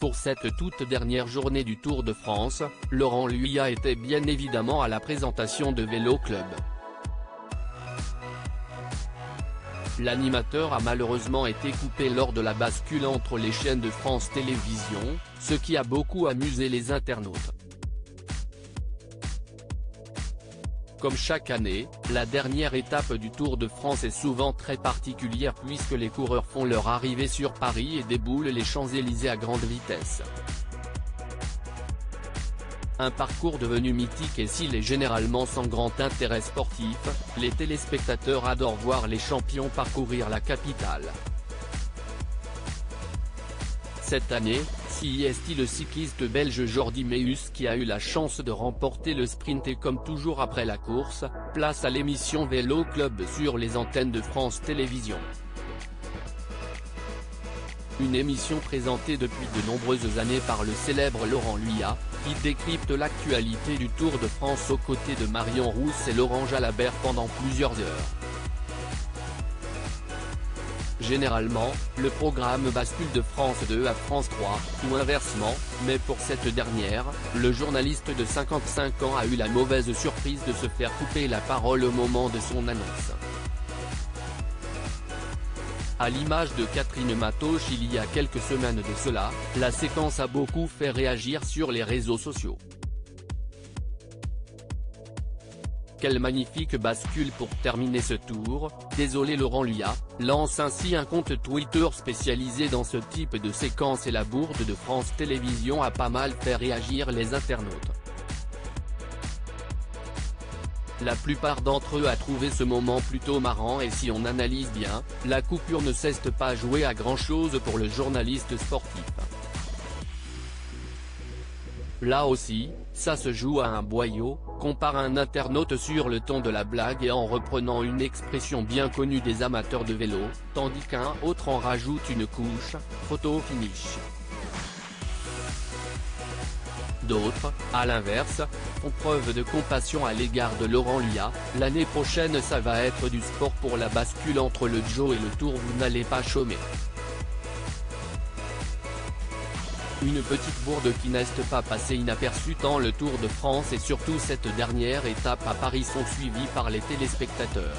Pour cette toute dernière journée du Tour de France, Laurent Luyat était bien évidemment à la présentation de Vélo Club. L'animateur a malheureusement été coupé lors de la bascule entre les chaînes de France Télévisions, ce qui a beaucoup amusé les internautes. Comme chaque année, la dernière étape du Tour de France est souvent très particulière puisque les coureurs font leur arrivée sur Paris et déboulent les Champs-Élysées à grande vitesse. Un parcours devenu mythique et s'il est généralement sans grand intérêt sportif, les téléspectateurs adorent voir les champions parcourir la capitale. Cette année, c'est le cycliste belge Jordi Meeus qui a eu la chance de remporter le sprint et comme toujours après la course, place à l'émission Vélo Club sur les antennes de France Télévisions. Une émission présentée depuis de nombreuses années par le célèbre Laurent Luyat, qui décrypte l'actualité du Tour de France aux côtés de Marion Rousse et Laurent Jalabert pendant plusieurs heures. Généralement, le programme bascule de France 2 à France 3, ou inversement, mais pour cette dernière, le journaliste de 55 ans a eu la mauvaise surprise de se faire couper la parole au moment de son annonce. À l'image de Catherine Matoche il y a quelques semaines de cela, la séquence a beaucoup fait réagir sur les réseaux sociaux. Quelle magnifique bascule pour terminer ce tour, désolé Laurent Luyat, lance ainsi un compte Twitter spécialisé dans ce type de séquence et la bourde de France Télévisions a pas mal fait réagir les internautes. La plupart d'entre eux a trouvé ce moment plutôt marrant et si on analyse bien, la coupure ne cesse pas jouer à grand chose pour le journaliste sportif. Là aussi, ça se joue à un boyau, compare un internaute sur le ton de la blague et en reprenant une expression bien connue des amateurs de vélo, tandis qu'un autre en rajoute une couche, photo finish. D'autres, à l'inverse, font preuve de compassion à l'égard de Laurent Luyat, l'année prochaine ça va être du sport pour la bascule entre le Giro et le Tour vous n'allez pas chômer. Une petite bourde qui n'est pas passée inaperçue tant le Tour de France et surtout cette dernière étape à Paris sont suivis par les téléspectateurs.